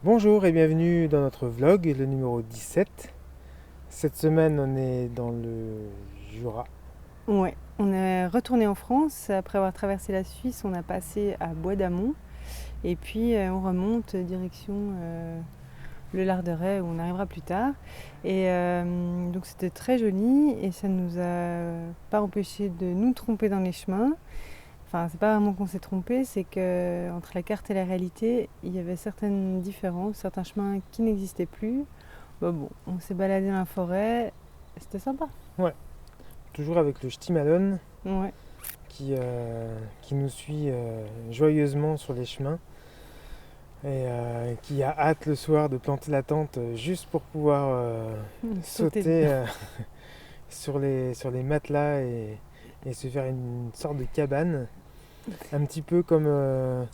Bonjour et bienvenue dans notre vlog, le numéro 17. Cette semaine, on est dans le Jura. Ouais, on est retourné en France. Après avoir traversé la Suisse, on a passé à Bois d'Amont. Et puis on remonte direction le Larderet où on arrivera plus tard. Et donc c'était très joli et ça ne nous a pas empêché de nous tromper dans les chemins. Enfin, c'est pas vraiment qu'on s'est trompé, c'est que entre la carte et la réalité, il y avait certaines différences, certains chemins qui n'existaient plus. Bah bon, on s'est baladé dans la forêt, c'était sympa. Ouais, toujours avec le Stimalone Ouais. qui nous suit joyeusement sur les chemins et qui a hâte le soir de planter la tente juste pour pouvoir Sauter sauter dedans. sur les matelas et se faire une sorte de cabane, un petit peu comme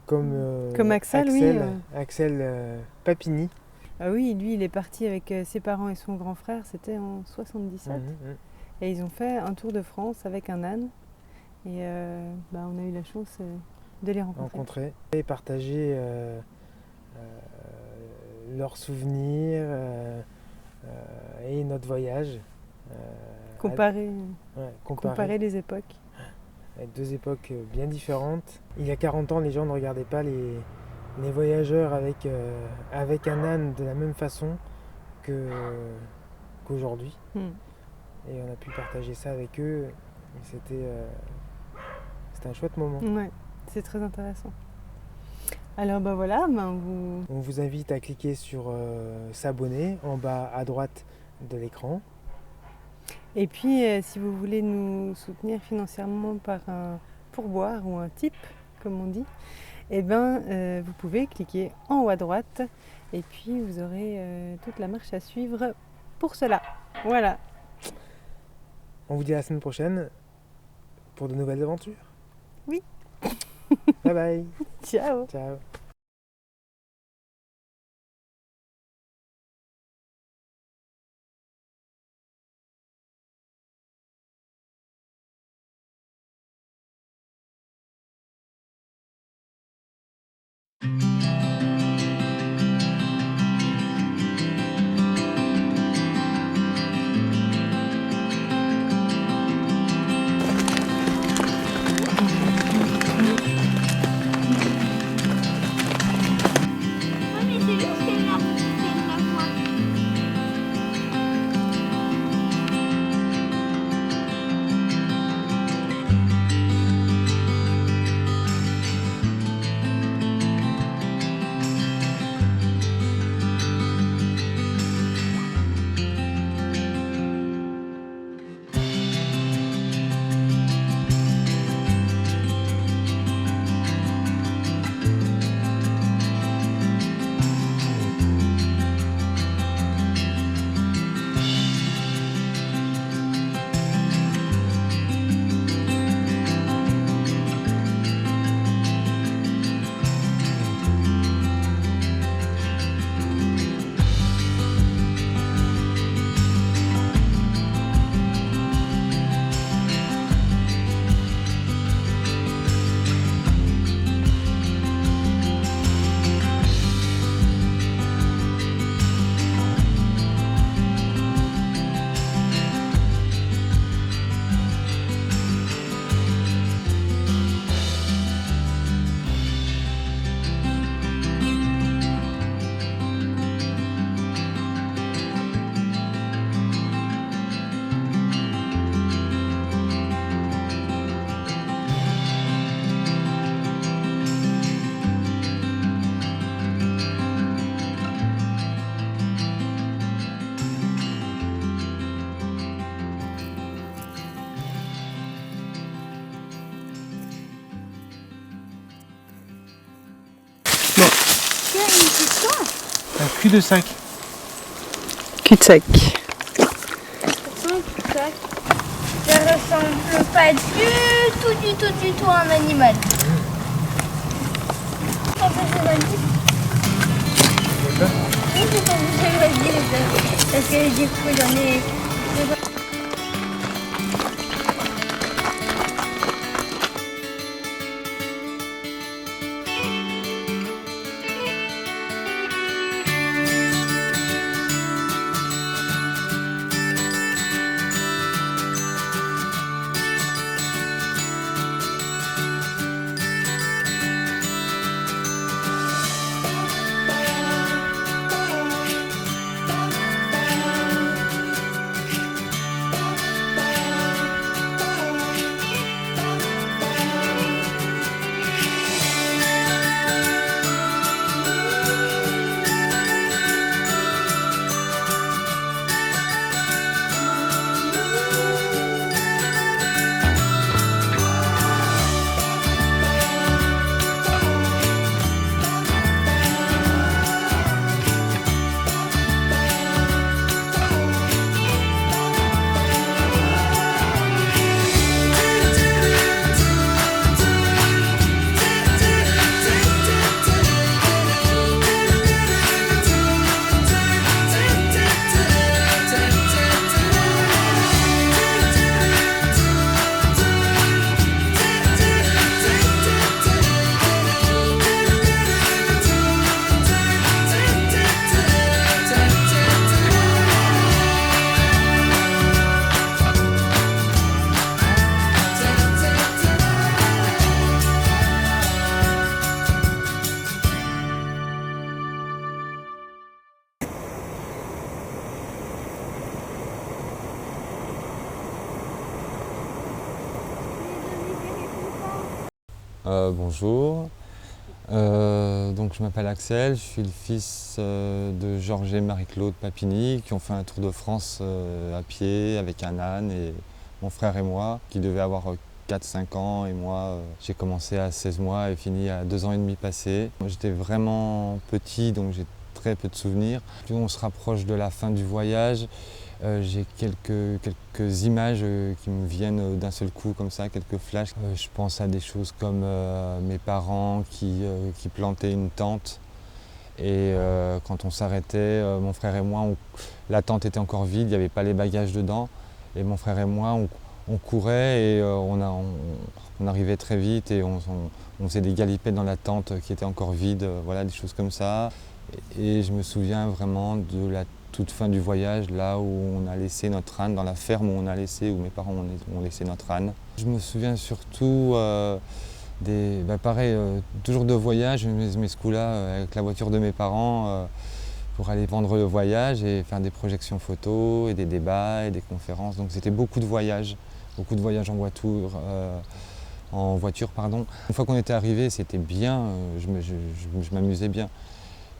Comme Axel, oui. Axel Papini. Ah oui, lui, il est parti avec ses parents et son grand frère, c'était en 77. Mhm. Et ils ont fait un tour de France avec un âne. Et on a eu la chance de les rencontrer. Et partager leurs souvenirs et notre voyage. Comparer, Comparer comparer les époques. avec deux époques bien différentes. Il y a 40 ans, les gens ne regardaient pas les voyageurs avec un âne de la même façon qu'aujourd'hui. Et on a pu partager ça avec eux. Et c'était un chouette moment. Ouais, c'est très intéressant. Alors On vous invite à cliquer sur s'abonner en bas à droite de l'écran. Et puis si vous voulez nous soutenir financièrement par un pourboire ou un tip, comme on dit, vous pouvez cliquer en haut à droite et puis vous aurez toute la marche à suivre pour cela. Voilà. On vous dit à la semaine prochaine pour de nouvelles aventures. Oui. Bye bye. Ciao. Ciao. Ouais, mais c'est juste qu'elle la voix. Tiens, une question. Un cul-de-sac. Cul-de-sac. Ça ressemble pas du tout à un animal. Quand je choisis, oui, c'est quand je choisis, parce que du coup, j'en ai. Bonjour. Donc je m'appelle Axel, je suis le fils de Georges et Marie-Claude Papini qui ont fait un tour de France à pied avec un âne, et mon frère et moi qui devaient avoir 4-5 ans, et moi j'ai commencé à 16 mois et fini à 2 ans et demi passés. Moi, j'étais vraiment petit, donc j'ai très peu de souvenirs. Plus on se rapproche de la fin du voyage, j'ai quelques images qui me viennent d'un seul coup comme ça, quelques flashs. Je pense à des choses comme mes parents qui plantaient une tente, et quand on s'arrêtait, mon frère et moi, la tente était encore vide, il n'y avait pas les bagages dedans, et mon frère et moi on courait, et on arrivait très vite, et on faisait des galipettes dans la tente qui était encore vide, voilà, des choses comme ça. Et je me souviens vraiment de la toute fin du voyage, là où on a laissé notre âne, dans la ferme où où mes parents ont laissé notre âne. Je me souviens surtout toujours de voyages, mais ce coup-là avec la voiture de mes parents pour aller vendre le voyage et faire des projections photos et des débats et des conférences. Donc c'était beaucoup de voyages en voiture. Une fois qu'on était arrivé, c'était bien, je m'amusais bien.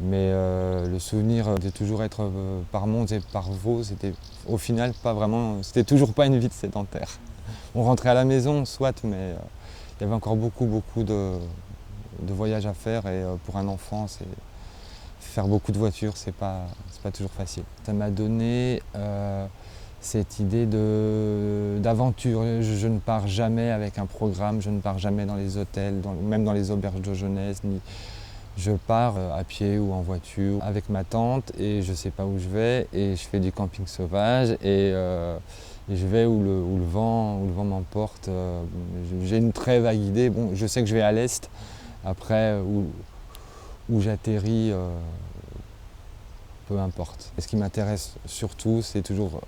Mais le souvenir de toujours être par Mons et par Vaud, c'était au final pas vraiment, c'était toujours pas une vie de sédentaire. On rentrait à la maison, soit, mais il y avait encore beaucoup de voyages à faire, et pour un enfant, faire beaucoup de voitures, c'est pas toujours facile. Ça m'a donné cette idée d'aventure. Je ne pars jamais avec un programme, je ne pars jamais dans les hôtels, même dans les auberges de jeunesse. Je pars à pied ou en voiture avec ma tante, et je ne sais pas où je vais, et je fais du camping sauvage, et je vais où le vent m'emporte. J'ai une très vague idée. Bon, je sais que je vais à l'est. Après, où j'atterris, peu importe. Et ce qui m'intéresse surtout, c'est toujours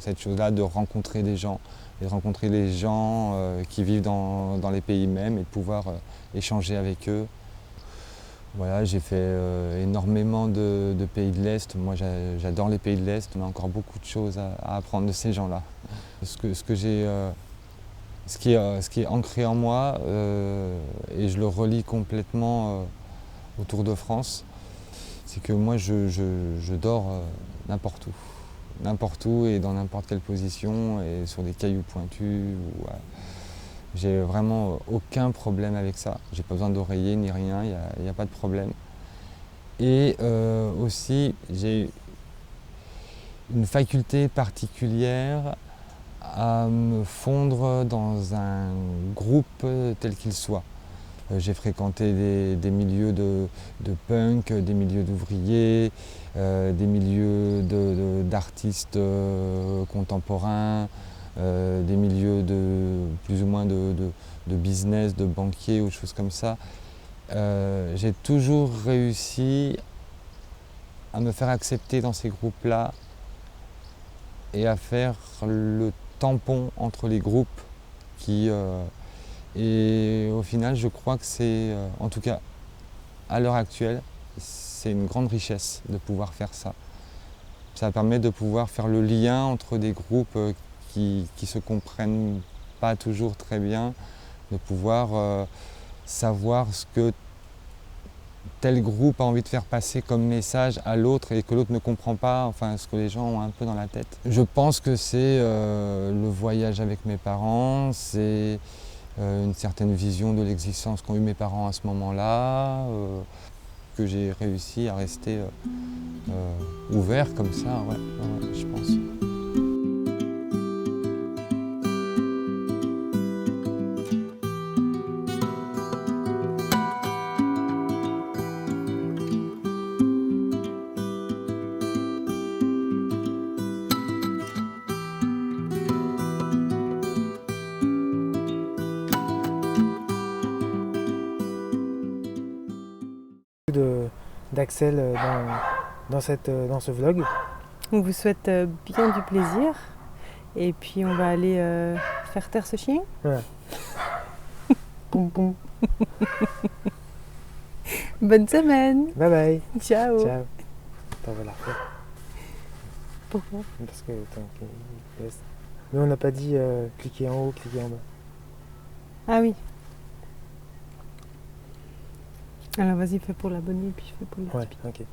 cette chose-là de rencontrer des gens, et de rencontrer les gens qui vivent dans les pays mêmes, et de pouvoir échanger avec eux. Voilà, j'ai fait énormément de pays de l'Est. Moi, j'adore les pays de l'Est. On a encore beaucoup de choses à apprendre de ces gens-là. Ce qui est ancré en moi, et je le relie complètement au Tour de France, c'est que moi, je dors n'importe où et dans n'importe quelle position, et sur des cailloux pointus. J'ai vraiment aucun problème avec ça. J'ai pas besoin d'oreiller ni rien, il n'y a pas de problème. Et aussi, j'ai une faculté particulière à me fondre dans un groupe tel qu'il soit. J'ai fréquenté des milieux de punk, des milieux d'ouvriers, des milieux d'artistes contemporains, des milieux plus ou moins de business, de banquiers ou de choses comme ça. J'ai toujours réussi à me faire accepter dans ces groupes-là, et à faire le tampon entre les groupes et au final, je crois que c'est, en tout cas à l'heure actuelle, c'est une grande richesse de pouvoir faire ça. Ça permet de pouvoir faire le lien entre des groupes qui se comprennent pas toujours très bien, de pouvoir savoir ce que tel groupe a envie de faire passer comme message à l'autre, et que l'autre ne comprend pas, enfin ce que les gens ont un peu dans la tête. Je pense que c'est le voyage avec mes parents, c'est une certaine vision de l'existence qu'ont eu mes parents à ce moment-là, que j'ai réussi à rester ouvert comme ça, ouais, je pense. D'Axel dans ce vlog. On vous souhaite bien du plaisir, et puis on va aller faire taire ce chien. Ouais. Boum boum. Bonne semaine. Bye bye. Ciao. Ciao. Attends, on va la refaire. Pourquoi? Parce que mais on n'a pas dit cliquer en haut, cliquer en bas. Ah oui. Alors vas-y, fais pour l'abonné, puis je fais pour les Ouais, Tipeee. ok.